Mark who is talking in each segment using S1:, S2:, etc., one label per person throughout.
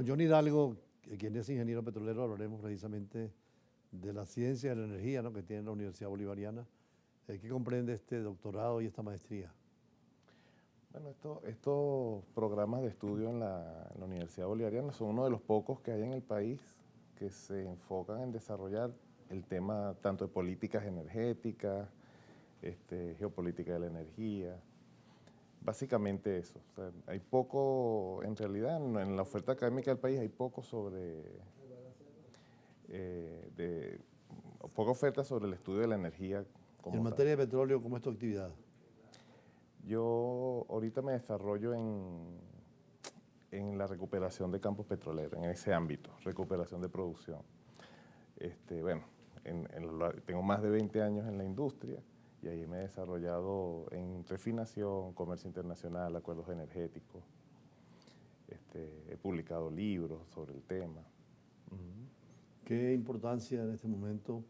S1: Con John Hidalgo, quien es ingeniero petrolero, hablaremos precisamente de la ciencia de la energía, ¿no?, que tiene la Universidad Bolivariana. ¿Qué comprende este doctorado y esta maestría?
S2: Bueno, estos programas de estudio en la Universidad Bolivariana son uno de los pocos que hay en el país que se enfocan en desarrollar el tema tanto de políticas energéticas, geopolítica de la energía, básicamente eso. O sea, hay poco, en realidad, en la oferta académica del país hay poco poca oferta sobre el estudio de la energía
S1: Y en
S2: como tal.
S1: materia de petróleo, ¿cómo es tu actividad?
S2: Yo ahorita me desarrollo en la recuperación de campos petroleros, en ese ámbito, recuperación de producción. Bueno, tengo más de 20 años en la industria y ahí me he desarrollado en refinación, comercio internacional, acuerdos energéticos. He publicado libros sobre el tema.
S1: ¿Qué importancia en este momento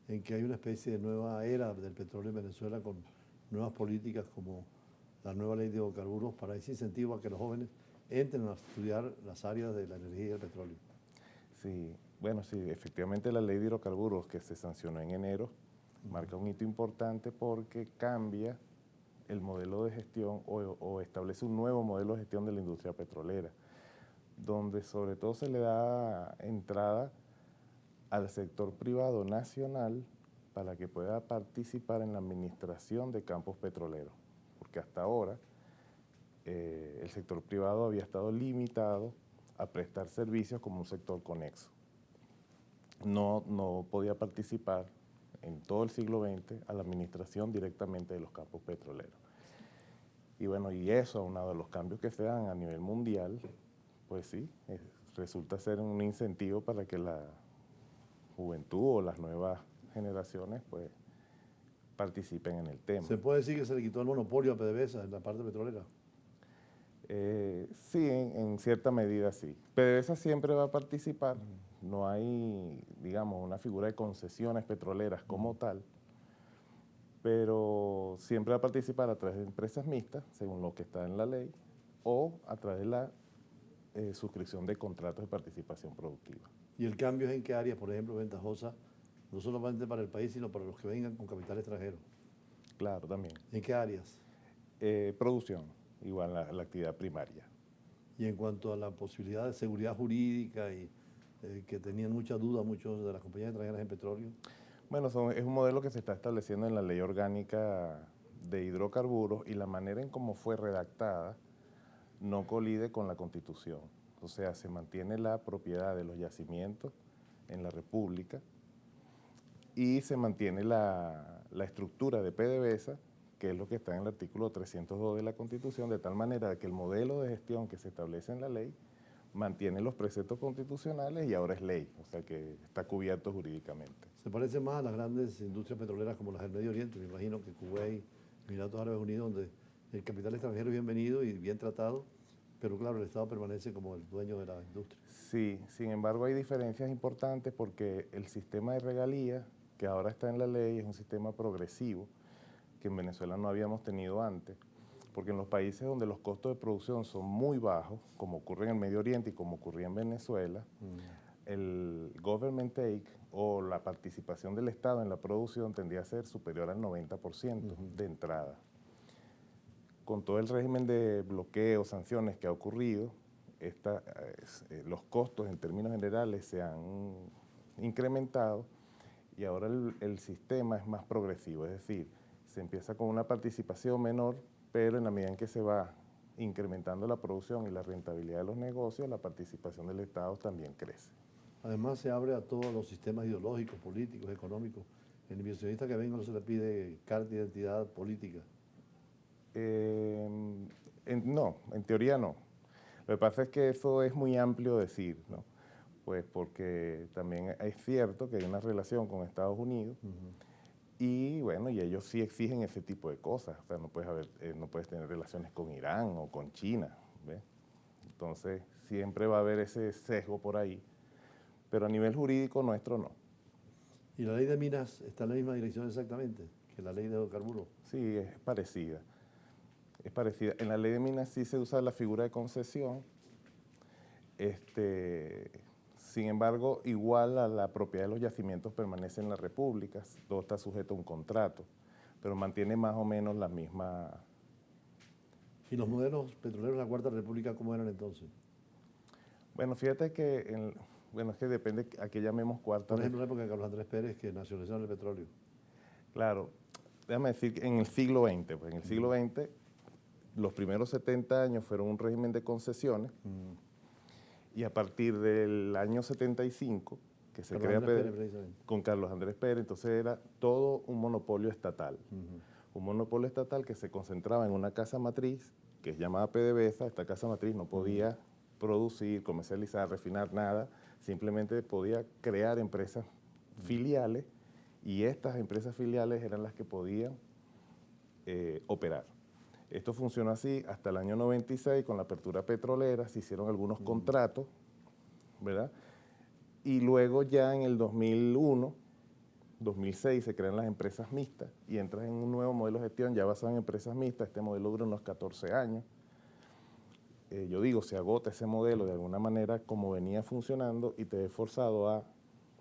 S1: en que hay una especie de nueva era del petróleo en Venezuela con nuevas políticas como la nueva ley de hidrocarburos para ese incentivo a que los jóvenes entren a estudiar las áreas de la energía y el petróleo?
S2: Sí, bueno, sí, efectivamente la ley de hidrocarburos que se sancionó en enero marca un hito importante porque cambia el modelo de gestión o establece un nuevo modelo de gestión de la industria petrolera, donde sobre todo se le da entrada al sector privado nacional para que pueda participar en la administración de campos petroleros, porque hasta ahora el sector privado había estado limitado a prestar servicios como un sector conexo. No podía participar en todo el siglo XX a la administración directamente de los campos petroleros. Y bueno, y eso, aunado a los cambios que se dan a nivel mundial, pues sí, resulta ser un incentivo para que la juventud o las nuevas generaciones pues participen en el tema.
S1: ¿Se puede decir que se le quitó el monopolio a PDVSA en la parte petrolera?
S2: Sí, en cierta medida sí. PDVSA siempre va a participar, no hay, digamos, una figura de concesiones petroleras como tal, pero siempre va a participar a través de empresas mixtas, según lo que está en la ley, o a través de la suscripción de contratos de participación productiva.
S1: ¿Y el cambio es en qué áreas, por ejemplo, ventajosa, no solamente para el país, sino para los que vengan con capital extranjero?
S2: Claro, también.
S1: ¿En qué áreas?
S2: Producción, igual la actividad primaria.
S1: Y en cuanto a la posibilidad de seguridad jurídica y que tenían muchas dudas muchos de las compañías extranjeras en petróleo.
S2: Bueno, es un modelo que se está estableciendo en la Ley Orgánica de Hidrocarburos y la manera en cómo fue redactada no colide con la Constitución. O sea, se mantiene la propiedad de los yacimientos en la República y se mantiene la estructura de PDVSA, que es lo que está en el artículo 302 de la Constitución, de tal manera que el modelo de gestión que se establece en la ley mantiene los preceptos constitucionales y ahora es ley, o sea que está cubierto jurídicamente.
S1: Se parece más a las grandes industrias petroleras como las del Medio Oriente, me imagino que Kuwait, Emiratos Árabes Unidos, donde el capital extranjero es bienvenido y bien tratado, pero claro, el Estado permanece como el dueño de la industria.
S2: Sí, sin embargo hay diferencias importantes porque el sistema de regalías que ahora está en la ley es un sistema progresivo que en Venezuela no habíamos tenido antes, porque en los países donde los costos de producción son muy bajos, como ocurre en el Medio Oriente y como ocurría en Venezuela, el government take o la participación del Estado en la producción tendría a ser superior al 90% de entrada. Con todo el régimen de bloqueo, sanciones que ha ocurrido, los costos en términos generales se han incrementado y ahora el sistema es más progresivo, es decir, se empieza con una participación menor, pero en la medida en que se va incrementando la producción y la rentabilidad de los negocios, la participación del Estado también crece.
S1: Además se abre a todos los sistemas ideológicos, políticos, económicos. El inversionista que venga no se le pide carta de identidad política.
S2: No, en teoría no. Lo que pasa es que eso es muy amplio decir, ¿no? Pues porque también es cierto que hay una relación con Estados Unidos y bueno, y ellos sí exigen ese tipo de cosas. O sea, no puedes tener relaciones con Irán o con China, ¿ves? Entonces siempre va a haber ese sesgo por ahí, pero a nivel jurídico nuestro no.
S1: ¿Y la ley de minas está en la misma dirección exactamente que la ley de hidrocarburos?
S2: Sí, es parecida. Es parecida. En la ley de minas sí se usa la figura de concesión Sin embargo, igual a la propiedad de los yacimientos permanece en la República, todo está sujeto a un contrato, pero mantiene más o menos la misma.
S1: ¿Y los modelos petroleros de la Cuarta República cómo eran entonces?
S2: Bueno, fíjate que, es que depende a qué llamemos cuarta.
S1: Por ejemplo, la época de Carlos Andrés Pérez, que nacionalizaron el petróleo.
S2: Claro, déjame decir que en el siglo XX, pues en el siglo XX, los primeros 70 años fueron un régimen de concesiones, y a partir del año 75, que se crea con Carlos Andrés Pérez, entonces era todo un monopolio estatal. Un monopolio estatal que se concentraba en una casa matriz, que es llamada PDVSA. Esta casa matriz no podía producir, comercializar, refinar nada, simplemente podía crear empresas filiales, y estas empresas filiales eran las que podían operar. Esto funcionó así hasta el año 96, con la apertura petrolera, se hicieron algunos contratos, ¿verdad? Y luego ya en el 2001, 2006 se crean las empresas mixtas y entras en un nuevo modelo de gestión ya basado en empresas mixtas. Este modelo dura unos 14 años. Yo digo, se agota ese modelo de alguna manera como venía funcionando y te he forzado a,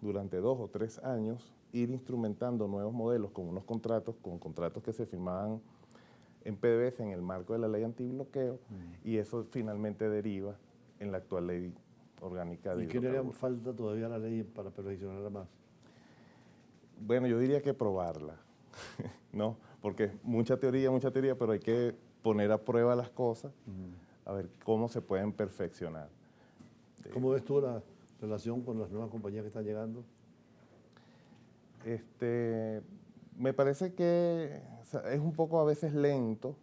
S2: durante 2 o 3 años, ir instrumentando nuevos modelos con unos contratos, que se firmaban en PDVSA en el marco de la ley antibloqueo, y eso finalmente deriva en la actual ley orgánica de
S1: hidrocarburos. ¿Y qué le haría falta todavía a la ley para perfeccionarla más?
S2: Bueno, yo diría que probarla, ¿no? Porque mucha teoría, pero hay que poner a prueba las cosas, a ver cómo se pueden perfeccionar.
S1: ¿Cómo ves tú la relación con las nuevas compañías que están llegando?
S2: Me parece que es un poco a veces lento,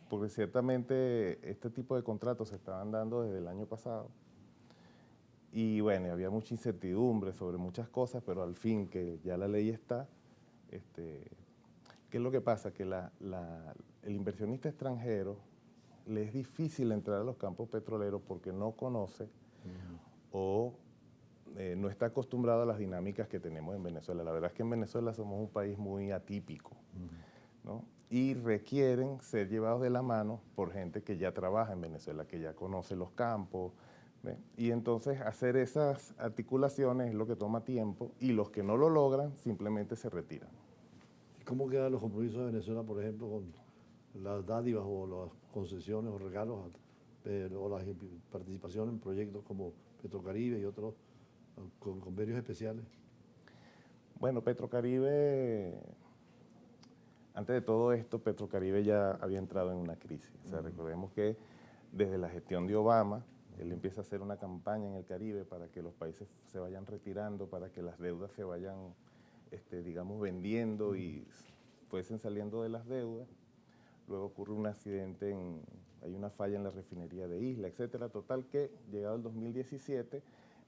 S2: porque ciertamente este tipo de contratos se estaban dando desde el año pasado. Y bueno, había mucha incertidumbre sobre muchas cosas, pero al fin que ya la ley está, ¿qué es lo que pasa? Que el inversionista extranjero le es difícil entrar a los campos petroleros porque no conoce o no está acostumbrado a las dinámicas que tenemos en Venezuela. La verdad es que en Venezuela somos un país muy atípico, ¿no? Y requieren ser llevados de la mano por gente que ya trabaja en Venezuela, que ya conoce los campos, ¿ve? Y entonces hacer esas articulaciones es lo que toma tiempo, y los que no lo logran simplemente se retiran.
S1: ¿Cómo quedan los compromisos de Venezuela, por ejemplo, con las dádivas o las concesiones o regalos o la participación en proyectos como Petrocaribe y otros con convenios especiales?
S2: Bueno, Petrocaribe, antes de todo esto, Petrocaribe ya había entrado en una crisis. O sea, recordemos que desde la gestión de Obama, él empieza a hacer una campaña en el Caribe para que los países se vayan retirando, para que las deudas se vayan, digamos, vendiendo y fuesen saliendo de las deudas. Luego ocurre un accidente, hay una falla en la refinería de Isla, etcétera. Total que, llegado el 2017,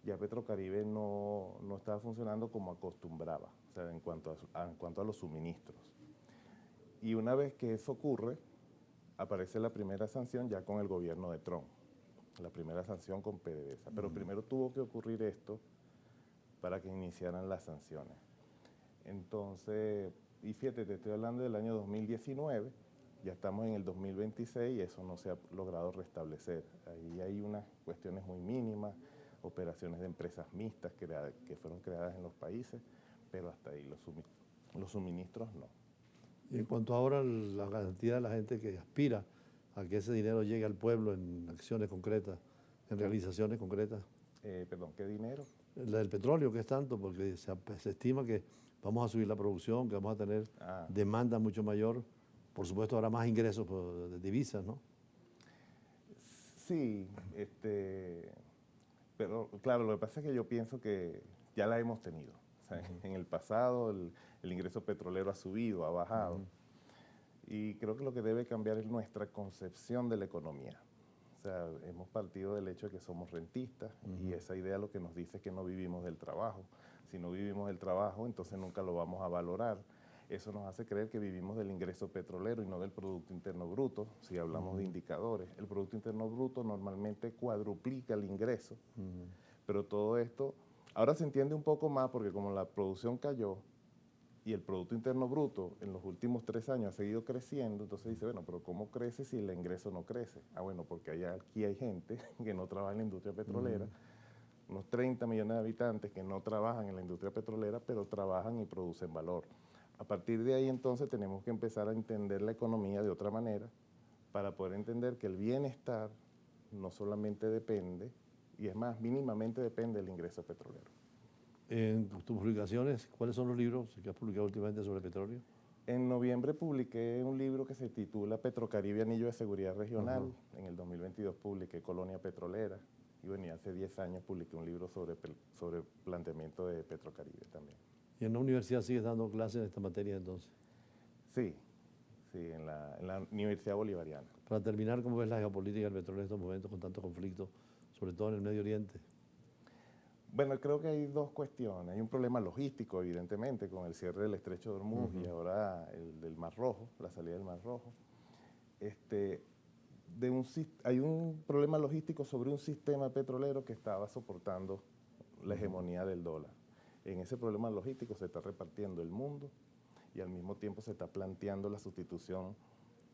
S2: ya Petrocaribe no estaba funcionando como acostumbraba, o sea, en cuanto a los suministros. Y una vez que eso ocurre, aparece la primera sanción ya con el gobierno de Trump, la primera sanción con PDVSA. Pero primero tuvo que ocurrir esto para que iniciaran las sanciones. Entonces, y fíjate, te estoy hablando del año 2019, ya estamos en el 2026 y eso no se ha logrado restablecer. Ahí hay unas cuestiones muy mínimas, operaciones de empresas mixtas que fueron creadas en los países, pero hasta ahí los suministros no.
S1: Y en cuanto ahora a la cantidad de la gente que aspira a que ese dinero llegue al pueblo en acciones concretas, en realizaciones concretas.
S2: Perdón, ¿qué dinero?
S1: La del petróleo, que es tanto, porque se estima que vamos a subir la producción, que vamos a tener demanda mucho mayor. Por supuesto, habrá más ingresos de divisas, ¿no?
S2: Sí, pero claro, lo que pasa es que yo pienso que ya la hemos tenido. O sea, en el pasado el ingreso petrolero ha subido, ha bajado. Y creo que lo que debe cambiar es nuestra concepción de la economía. O sea, hemos partido del hecho de que somos rentistas y esa idea lo que nos dice es que no vivimos del trabajo. Si no vivimos del trabajo, entonces nunca lo vamos a valorar. Eso nos hace creer que vivimos del ingreso petrolero y no del Producto Interno Bruto, si hablamos de indicadores. El Producto Interno Bruto normalmente cuadruplica el ingreso, pero todo esto ahora se entiende un poco más porque como la producción cayó y el Producto Interno Bruto en los últimos 3 años ha seguido creciendo, entonces dice, bueno, pero ¿cómo crece si el ingreso no crece? Ah, bueno, porque aquí hay gente que no trabaja en la industria petrolera, unos 30 millones de habitantes que no trabajan en la industria petrolera, pero trabajan y producen valor. A partir de ahí, entonces, tenemos que empezar a entender la economía de otra manera para poder entender que el bienestar no solamente depende, y es más, mínimamente depende del ingreso petrolero.
S1: En tus publicaciones, ¿cuáles son los libros que has publicado últimamente sobre petróleo?
S2: En noviembre publiqué un libro que se titula Petrocaribe, Anillo de Seguridad Regional. En el 2022 publiqué Colonia Petrolera. Y bueno, y hace 10 años publiqué un libro sobre planteamiento de Petrocaribe también.
S1: ¿Y en la universidad sigues dando clases en esta materia entonces?
S2: Sí, en la Universidad Bolivariana.
S1: Para terminar, ¿cómo ves la geopolítica del petróleo en estos momentos con tantos conflictos, sobre todo en el Medio Oriente?
S2: Bueno, creo que hay dos cuestiones. Hay un problema logístico, evidentemente, con el cierre del Estrecho de Hormuz y ahora el del Mar Rojo, la salida del Mar Rojo. Hay un problema logístico sobre un sistema petrolero que estaba soportando la hegemonía del dólar. En ese problema logístico se está repartiendo el mundo y al mismo tiempo se está planteando la sustitución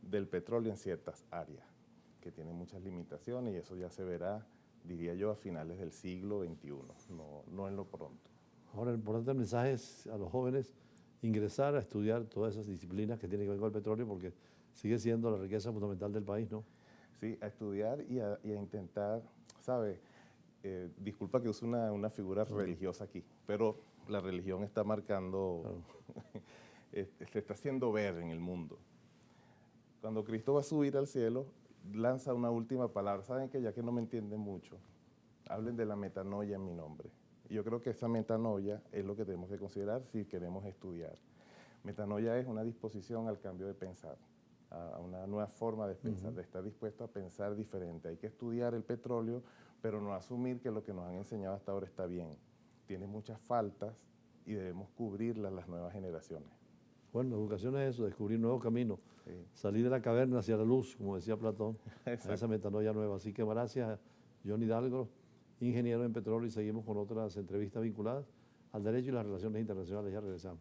S2: del petróleo en ciertas áreas que tienen muchas limitaciones y eso ya se verá, diría yo, a finales del siglo XXI, no en lo pronto.
S1: Ahora, el importante mensaje es a los jóvenes ingresar a estudiar todas esas disciplinas que tienen que ver con el petróleo porque sigue siendo la riqueza fundamental del país, ¿no?
S2: Sí, a estudiar y a intentar, ¿sabe? Disculpa que use una figura religiosa aquí, pero la religión está marcando, se está haciendo ver en el mundo. Cuando Cristo va a subir al cielo, lanza una última palabra. ¿Saben qué? Ya que no me entienden mucho, hablen de la metanoia en mi nombre. Yo creo que esa metanoia es lo que tenemos que considerar si queremos estudiar. Metanoia es una disposición al cambio de pensar, a una nueva forma de pensar, de estar dispuesto a pensar diferente. Hay que estudiar el petróleo, pero no asumir que lo que nos han enseñado hasta ahora está bien. Tiene muchas faltas y debemos cubrirlas las nuevas generaciones.
S1: Bueno, la educación es eso, descubrir nuevos caminos,
S2: Sí.
S1: salir de la caverna hacia la luz, como decía Platón, a
S2: Exacto.
S1: esa metanoia nueva. Así que gracias, John Hidalgo, ingeniero en petróleo, y seguimos con otras entrevistas vinculadas al derecho y las relaciones internacionales. Ya regresamos.